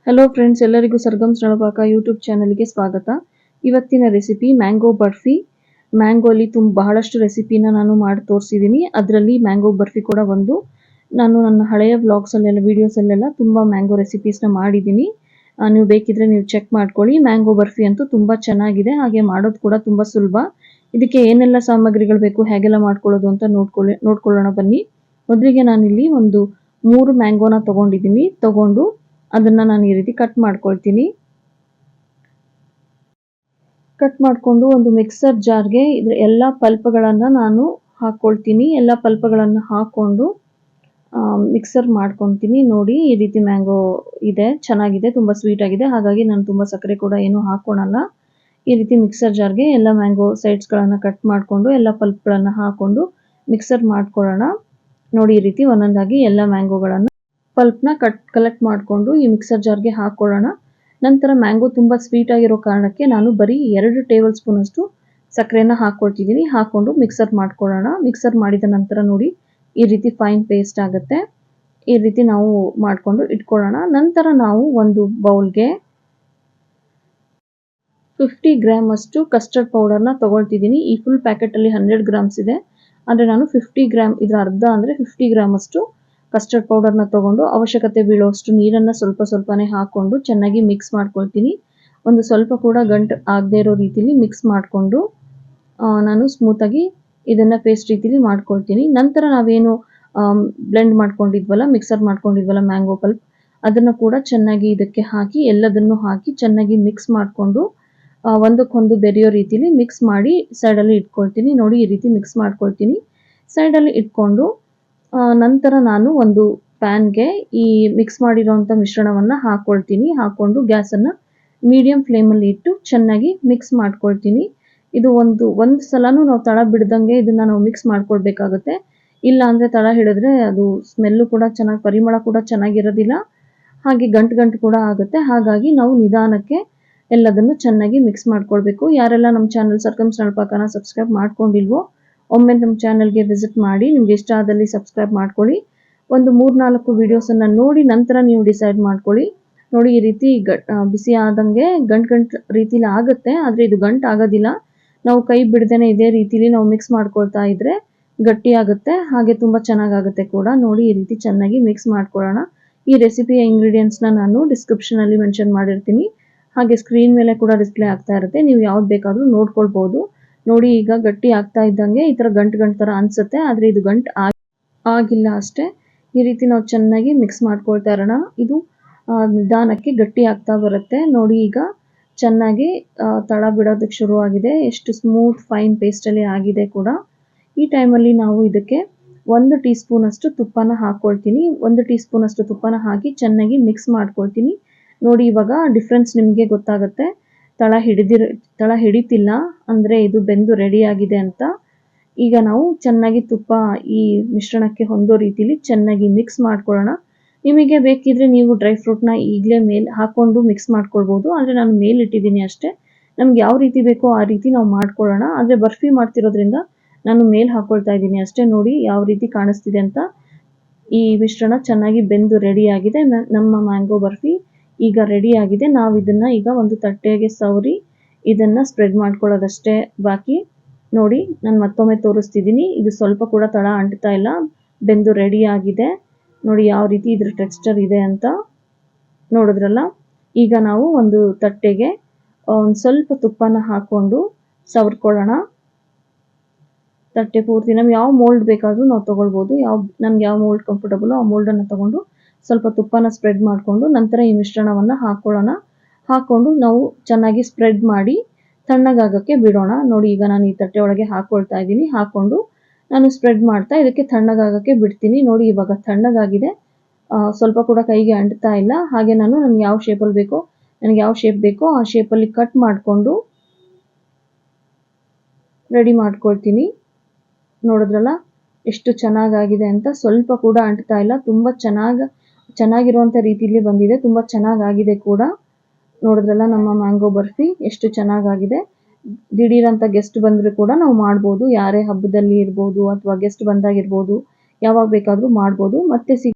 Hello friends, ಎಲ್ಲರಿಗೂ ಸರ್ಗಮ್ ನಳಪಾಕ YouTube ಚಾನಲ್ಗೆ ಸ್ವಾಗತ. ಇವತ್ತಿನ ರೆಸಿಪಿ ಮ್ಯಾಂಗೋ ಬರ್ಫಿ. ಮ್ಯಾಂಗೋಲಿ ಬಹಳಷ್ಟು ರೆಸಿಪಿನ ನಾನು ಮಾಡಿ ತೋರಿಸಿದ್ದೀನಿ. ಅದರಲ್ಲಿ ಮ್ಯಾಂಗೋ ಬರ್ಫಿ ಕೂಡ ಒಂದು. ನಾನು ನನ್ನ ಹಳೆಯ ವ್ಲಾಗ್ಸಲ್ಲೆಲ್ಲ ವೀಡಿಯೋಸಲ್ಲೆಲ್ಲ ತುಂಬ ಮ್ಯಾಂಗೋ ರೆಸಿಪೀಸ್ನ ಮಾಡಿದ್ದೀನಿ. ನೀವು ಬೇಕಿದ್ರೆ ನೀವು ಚೆಕ್ ಮಾಡ್ಕೊಳ್ಳಿ. ಮ್ಯಾಂಗೋ ಬರ್ಫಿ ಅಂತೂ ತುಂಬ ಚೆನ್ನಾಗಿದೆ, ಹಾಗೆ ಮಾಡೋದು ಕೂಡ ತುಂಬ ಸುಲಭ. ಇದಕ್ಕೆ ಏನೆಲ್ಲ ಸಾಮಗ್ರಿಗಳು ಬೇಕು, ಹೇಗೆಲ್ಲ ಮಾಡ್ಕೊಳ್ಳೋದು ಅಂತ ನೋಡ್ಕೊಳ್ಳೋಣ ಬನ್ನಿ. ಮೊದಲಿಗೆ ನಾನಿಲ್ಲಿ ಒಂದು 3 ಮ್ಯಾಂಗೋನ ತಗೊಂಡು ಅದನ್ನ ನಾನು ಈ ರೀತಿ ಕಟ್ ಮಾಡ್ಕೊಳ್ತೀನಿ. ಕಟ್ ಮಾಡಿಕೊಂಡು ಒಂದು ಮಿಕ್ಸರ್ ಜಾರ್ಗೆ ಇದ್ರ ಎಲ್ಲ ಪಲ್ಪ್ಗಳನ್ನು ನಾನು ಹಾಕ್ಕೊಳ್ತೀನಿ. ಎಲ್ಲ ಪಲ್ಪ್ಗಳನ್ನು ಹಾಕ್ಕೊಂಡು ಮಿಕ್ಸರ್ ಮಾಡ್ಕೊತೀನಿ. ನೋಡಿ, ಈ ರೀತಿ ಮ್ಯಾಂಗೋ ಇದೆ, ಚೆನ್ನಾಗಿದೆ, ತುಂಬ ಸ್ವೀಟ್ ಆಗಿದೆ. ಹಾಗಾಗಿ ನಾನು ತುಂಬ ಸಕ್ಕರೆ ಕೂಡ ಏನು ಹಾಕ್ಕೊಳಲ್ಲ. ಈ ರೀತಿ ಮಿಕ್ಸರ್ ಜಾರ್ಗೆ ಎಲ್ಲ ಮ್ಯಾಂಗೋ ಸೈಡ್ಸ್ಗಳನ್ನು ಕಟ್ ಮಾಡಿಕೊಂಡು ಎಲ್ಲ ಪಲ್ಪ್ಗಳನ್ನು ಹಾಕ್ಕೊಂಡು ಮಿಕ್ಸರ್ ಮಾಡ್ಕೊಳ್ಳೋಣ. ನೋಡಿ, ಈ ರೀತಿ ಒಂದೊಂದಾಗಿ ಎಲ್ಲ ಮ್ಯಾಂಗೋಗಳನ್ನು ಪಲ್ಪ್ನ ಕಲೆಕ್ಟ್ ಮಾಡಿಕೊಂಡು ಈ ಮಿಕ್ಸರ್ ಜಾರ್ಗೆ ಹಾಕೊಳ್ಳೋಣ. ನಂತರ ಮ್ಯಾಂಗೋ ತುಂಬ ಸ್ವೀಟ್ ಆಗಿರೋ ಕಾರಣಕ್ಕೆ ನಾನು ಬರೀ 2 ಟೇಬಲ್ ಸ್ಪೂನ್ ಅಷ್ಟು ಸಕ್ಕರೆನ ಹಾಕ್ಕೊಳ್ತಿದ್ದೀನಿ. ಹಾಕ್ಕೊಂಡು ಮಿಕ್ಸರ್ ಮಾಡ್ಕೊಳ್ಳೋಣ. ಮಿಕ್ಸರ್ ಮಾಡಿದ ನಂತರ ನೋಡಿ, ಈ ರೀತಿ ಫೈನ್ ಪೇಸ್ಟ್ ಆಗುತ್ತೆ. ಈ ರೀತಿ ನಾವು ಮಾಡಿಕೊಂಡು ಇಟ್ಕೊಳ್ಳೋಣ. ನಂತರ ನಾವು ಒಂದು ಬೌಲ್ಗೆ 50 ಗ್ರಾಮ್ ಅಷ್ಟು ಕಸ್ಟರ್ಡ್ ಪೌಡರ್ನ ತಗೊಳ್ತಿದ್ದೀನಿ. ಈ ಫುಲ್ ಪ್ಯಾಕೆಟಲ್ಲಿ 100 ಗ್ರಾಮ್ಸ್ ಇದೆ, ಅಂದರೆ ನಾನು 50 ಗ್ರಾಮ್, ಇದರ ಅರ್ಧ ಅಂದರೆ 50 ಗ್ರಾಮ್ ಅಷ್ಟು ಕಸ್ಟರ್ಡ್ ಪೌಡರ್ನ ತಗೊಂಡು ಅವಶ್ಯಕತೆ ಬೀಳುವಷ್ಟು ನೀರನ್ನು ಸ್ವಲ್ಪನೇ ಹಾಕ್ಕೊಂಡು ಚೆನ್ನಾಗಿ ಮಿಕ್ಸ್ ಮಾಡ್ಕೊಳ್ತೀನಿ. ಒಂದು ಸ್ವಲ್ಪ ಕೂಡ ಗಂಟು ಆಗದೆ ಇರೋ ರೀತಿಲಿ ಮಿಕ್ಸ್ ಮಾಡಿಕೊಂಡು ನಾನು ಸ್ಮೂತಾಗಿ ಇದನ್ನು ಪೇಸ್ಟ್ ರೀತಿಲಿ ಮಾಡ್ಕೊಳ್ತೀನಿ. ನಂತರ ನಾವೇನು ಬ್ಲೆಂಡ್ ಮಾಡ್ಕೊಂಡಿದ್ವಲ್ಲ, ಮಿಕ್ಸರ್ ಮಾಡ್ಕೊಂಡಿದ್ವಲ್ಲ ಮ್ಯಾಂಗೋ ಪಲ್ಪ್, ಅದನ್ನು ಕೂಡ ಚೆನ್ನಾಗಿ ಇದಕ್ಕೆ ಹಾಕಿ ಎಲ್ಲದನ್ನು ಹಾಕಿ ಚೆನ್ನಾಗಿ ಮಿಕ್ಸ್ ಮಾಡಿಕೊಂಡು ಒಂದಕ್ಕೊಂದು ಬೆರೆಯೋ ರೀತಿಲಿ ಮಿಕ್ಸ್ ಮಾಡಿ ಸೈಡಲ್ಲಿ ಇಟ್ಕೊಳ್ತೀನಿ. ನೋಡಿ, ಈ ರೀತಿ ಮಿಕ್ಸ್ ಮಾಡ್ಕೊಳ್ತೀನಿ. ಸೈಡಲ್ಲಿ ಇಟ್ಕೊಂಡು ನಂತರ ನಾನು ಒಂದು ಪ್ಯಾನ್ಗೆ ಈ ಮಿಕ್ಸ್ ಮಾಡಿರೋಂಥ ಮಿಶ್ರಣವನ್ನು ಹಾಕ್ಕೊಳ್ತೀನಿ. ಹಾಕ್ಕೊಂಡು ಗ್ಯಾಸನ್ನು ಮೀಡಿಯಂ ಫ್ಲೇಮಲ್ಲಿ ಇಟ್ಟು ಚೆನ್ನಾಗಿ ಮಿಕ್ಸ್ ಮಾಡ್ಕೊಳ್ತೀನಿ. ಇದು ಒಂದು ಸಲನೂ ನಾವು ತಳ ಬಿಡ್ದಂಗೆ ಇದನ್ನು ನಾವು ಮಿಕ್ಸ್ ಮಾಡ್ಕೊಳ್ಬೇಕಾಗುತ್ತೆ. ಇಲ್ಲ ಅಂದರೆ ತಳ ಹಿಡಿದ್ರೆ ಅದು ಸ್ಮೆಲ್ಲು ಕೂಡ ಪರಿಮಳ ಕೂಡ ಚೆನ್ನಾಗಿರೋದಿಲ್ಲ, ಹಾಗೆ ಗಂಟು ಕೂಡ ಆಗುತ್ತೆ. ಹಾಗಾಗಿ ನಾವು ನಿಧಾನಕ್ಕೆ ಎಲ್ಲದನ್ನು ಚೆನ್ನಾಗಿ ಮಿಕ್ಸ್ ಮಾಡ್ಕೊಳ್ಬೇಕು. ಯಾರೆಲ್ಲ ನಮ್ಮ ಚಾನಲ್ ಸರ್ಕಮ್ ನಳಪಾಕನ ಸಬ್ಸ್ಕ್ರೈಬ್ ಮಾಡ್ಕೊಂಡಿಲ್ವೋ ಒಮ್ಮೆ ನಮ್ಮ ಚಾನಲ್ಗೆ ವಿಸಿಟ್ ಮಾಡಿ. ನಿಮ್ಗೆ ಇಷ್ಟ ಆದಲ್ಲಿ ಸಬ್ಸ್ಕ್ರೈಬ್ ಮಾಡ್ಕೊಳ್ಳಿ. ಒಂದು 3-4 ವೀಡಿಯೋಸನ್ನು ನೋಡಿ ನಂತರ ನೀವು ಡಿಸೈಡ್ ಮಾಡ್ಕೊಳ್ಳಿ. ನೋಡಿ, ಈ ರೀತಿ ಬಿಸಿ ಆದಂಗೆ ಗಂಟು ರೀತಿಲಿ ಆಗುತ್ತೆ, ಆದರೆ ಇದು ಗಂಟು ಆಗೋದಿಲ್ಲ. ನಾವು ಕೈ ಬಿಡ್ದೇನೆ ಇದೇ ರೀತಿಲಿ ನಾವು ಮಿಕ್ಸ್ ಮಾಡ್ಕೊಳ್ತಾ ಇದ್ರೆ ಗಟ್ಟಿ ಆಗುತ್ತೆ, ಹಾಗೆ ತುಂಬ ಚೆನ್ನಾಗಾಗುತ್ತೆ ಕೂಡ. ನೋಡಿ, ಈ ರೀತಿ ಚೆನ್ನಾಗಿ ಮಿಕ್ಸ್ ಮಾಡ್ಕೊಳ್ಳೋಣ. ಈ ರೆಸಿಪಿಯ ಇಂಗ್ರೀಡಿಯೆಂಟ್ಸ್ನ ನಾನು ಡಿಸ್ಕ್ರಿಪ್ಷನಲ್ಲಿ ಮೆನ್ಷನ್ ಮಾಡಿರ್ತೀನಿ, ಹಾಗೆ ಸ್ಕ್ರೀನ್ ಮೇಲೆ ಕೂಡ ಡಿಸ್ಪ್ಲೇ ಆಗ್ತಾ ಇರುತ್ತೆ. ನೀವು ಯಾವ್ದು ಬೇಕಾದರೂ ನೋಡ್ಕೊಳ್ಬೋದು. ನೋಡಿ, ಈಗ ಗಟ್ಟಿ ಆಗ್ತಾ ಇದ್ದಂಗೆ ಈ ಥರ ಗಂಟು ಥರ ಅನಿಸುತ್ತೆ, ಆದರೆ ಇದು ಗಂಟು ಆಗಿಲ್ಲ ಅಷ್ಟೇ. ಈ ರೀತಿ ನಾವು ಚೆನ್ನಾಗಿ ಮಿಕ್ಸ್ ಮಾಡ್ಕೊಳ್ತಾ ಇರೋಣ. ಇದು ನಿಧಾನಕ್ಕೆ ಗಟ್ಟಿ ಆಗ್ತಾ ಬರುತ್ತೆ. ನೋಡಿ, ಈಗ ಚೆನ್ನಾಗಿ ತಳ ಬಿಡೋದಕ್ಕೆ ಶುರುವಾಗಿದೆ. ಎಷ್ಟು ಸ್ಮೂತ್ ಫೈನ್ ಪೇಸ್ಟಲ್ಲಿ ಆಗಿದೆ ಕೂಡ. ಈ ಟೈಮಲ್ಲಿ ನಾವು ಇದಕ್ಕೆ 1 ಟೀ ಸ್ಪೂನ್ ಅಷ್ಟು ತುಪ್ಪನ ಹಾಕ್ಕೊಳ್ತೀನಿ. 1 ಟೀ ಸ್ಪೂನ್ ಅಷ್ಟು ತುಪ್ಪನ ಹಾಕಿ ಚೆನ್ನಾಗಿ ಮಿಕ್ಸ್ ಮಾಡ್ಕೊಳ್ತೀನಿ. ನೋಡಿ, ಇವಾಗ ಡಿಫ್ರೆನ್ಸ್ ನಿಮಗೆ ಗೊತ್ತಾಗುತ್ತೆ. ತಳ ಹಿಡಿತಿಲ್ಲ ಅಂದರೆ ಇದು ಬೆಂದು ರೆಡಿ ಆಗಿದೆ ಅಂತ. ಈಗ ನಾವು ಚೆನ್ನಾಗಿ ತುಪ್ಪ ಈ ಮಿಶ್ರಣಕ್ಕೆ ಹೊಂದೋ ರೀತಿಲಿ ಚೆನ್ನಾಗಿ ಮಿಕ್ಸ್ ಮಾಡ್ಕೊಳ್ಳೋಣ. ನಿಮಗೆ ಬೇಕಿದ್ರೆ ನೀವು ಡ್ರೈ ಫ್ರೂಟ್ನ ಈಗಲೇ ಮೇಲೆ ಹಾಕ್ಕೊಂಡು ಮಿಕ್ಸ್ ಮಾಡ್ಕೊಳ್ಬೋದು, ಆದರೆ ನಾನು ಮೇಲೆ ಇಟ್ಟಿದ್ದೀನಿ ಅಷ್ಟೇ. ನಮ್ಗೆ ಯಾವ ರೀತಿ ಬೇಕೋ ಆ ರೀತಿ ನಾವು ಮಾಡ್ಕೊಳ್ಳೋಣ. ಆದರೆ ಬರ್ಫಿ ಮಾಡ್ತಿರೋದ್ರಿಂದ ನಾನು ಮೇಲೆ ಹಾಕ್ಕೊಳ್ತಾ ಇದ್ದೀನಿ ಅಷ್ಟೇ. ನೋಡಿ ಯಾವ ರೀತಿ ಕಾಣಿಸ್ತಿದೆ ಅಂತ. ಈ ಮಿಶ್ರಣ ಚೆನ್ನಾಗಿ ಬೆಂದು ರೆಡಿ ಆಗಿದೆ. ನಮ್ಮ ಮ್ಯಾಂಗೋ ಬರ್ಫಿ ಈಗ ರೆಡಿ ಆಗಿದೆ. ನಾವು ಇದನ್ನು ಈಗ ಒಂದು ತಟ್ಟೆಗೆ ಸವರಿ ಇದನ್ನು ಸ್ಪ್ರೆಡ್ ಮಾಡ್ಕೊಳ್ಳೋದಷ್ಟೇ ಬಾಕಿ. ನೋಡಿ, ನಾನು ಮತ್ತೊಮ್ಮೆ ತೋರಿಸ್ತಿದ್ದೀನಿ. ಇದು ಸ್ವಲ್ಪ ಕೂಡ ತಳ ಅಂಟ್ತಾ ಇಲ್ಲ, ಬೆಂದು ರೆಡಿ ಆಗಿದೆ. ನೋಡಿ ಯಾವ ರೀತಿ ಇದ್ರ ಟೆಕ್ಸ್ಚರ್ ಇದೆ ಅಂತ. ನೋಡಿದ್ರಲ್ಲ. ಈಗ ನಾವು ಒಂದು ತಟ್ಟೆಗೆ ಒಂದು ಸ್ವಲ್ಪ ತುಪ್ಪನ ಹಾಕ್ಕೊಂಡು ಸವರ್ಕೊಳ್ಳೋಣ. ತಟ್ಟೆ ಪೂರ್ತಿ ನಮ್ಗೆ ಯಾವ ಮೋಲ್ಡ್ ಬೇಕಾದರೂ ನಾವು ತೊಗೊಳ್ಬೋದು. ನಮ್ಗೆ ಯಾವ ಮೋಲ್ಡ್ ಕಂಫರ್ಟಬಲ್ ಆ ಮೋಲ್ಡನ್ನು ತೊಗೊಂಡು ಸ್ವಲ್ಪ ತುಪ್ಪನ ಸ್ಪ್ರೆಡ್ ಮಾಡಿಕೊಂಡು ನಂತರ ಈ ಮಿಶ್ರಣವನ್ನು ಹಾಕ್ಕೊಳ್ಳೋಣ. ಹಾಕ್ಕೊಂಡು ನಾವು ಚೆನ್ನಾಗಿ ಸ್ಪ್ರೆಡ್ ಮಾಡಿ ತಣ್ಣಗಾಗಕ್ಕೆ ಬಿಡೋಣ. ನೋಡಿ, ಈಗ ನಾನು ಈ ತಟ್ಟೆ ಒಳಗೆ ಹಾಕ್ಕೊಳ್ತಾ ಇದ್ದೀನಿ. ಹಾಕ್ಕೊಂಡು ನಾನು ಸ್ಪ್ರೆಡ್ ಮಾಡ್ತಾ ಇದಕ್ಕೆ ತಣ್ಣಗಾಗಕ್ಕೆ ಬಿಡ್ತೀನಿ. ನೋಡಿ, ಇವಾಗ ತಣ್ಣಗಾಗಿದೆ, ಸ್ವಲ್ಪ ಕೂಡ ಕೈಗೆ ಅಂಟ್ತಾ ಇಲ್ಲ. ಹಾಗೆ ನನಗೆ ಯಾವ ಶೇಪಲ್ಲಿ ಬೇಕೋ ಯಾವ ಶೇಪ್ ಬೇಕೋ ಆ ಶೇಪಲ್ಲಿ ಕಟ್ ಮಾಡಿಕೊಂಡು ರೆಡಿ ಮಾಡ್ಕೊಳ್ತೀನಿ. ನೋಡಿದ್ರಲ್ಲ ಎಷ್ಟು ಚೆನ್ನಾಗಾಗಿದೆ ಅಂತ. ಸ್ವಲ್ಪ ಕೂಡ ಅಂಟ್ತಾ ಇಲ್ಲ, ತುಂಬ ಚೆನ್ನಾಗಿರುವಂಥ ರೀತಿಯಲ್ಲಿ ಬಂದಿದೆ, ತುಂಬ ಚೆನ್ನಾಗಾಗಿದೆ ಕೂಡ. ನೋಡಿದ್ರಲ್ಲ ನಮ್ಮ ಮ್ಯಾಂಗೋ ಬರ್ಫಿ ಎಷ್ಟು ಚೆನ್ನಾಗಾಗಿದೆ. ದಿಢೀರಂತ ಗೆಸ್ಟ್ ಬಂದರೂ ಕೂಡ ನಾವು ಮಾಡ್ಬೋದು. ಯಾರೇ ಹಬ್ಬದಲ್ಲಿ ಇರ್ಬೋದು ಅಥವಾ ಗೆಸ್ಟ್ ಬಂದಾಗಿರ್ಬೋದು, ಯಾವಾಗ ಬೇಕಾದರೂ ಮಾಡ್ಬೋದು. ಮತ್ತೆ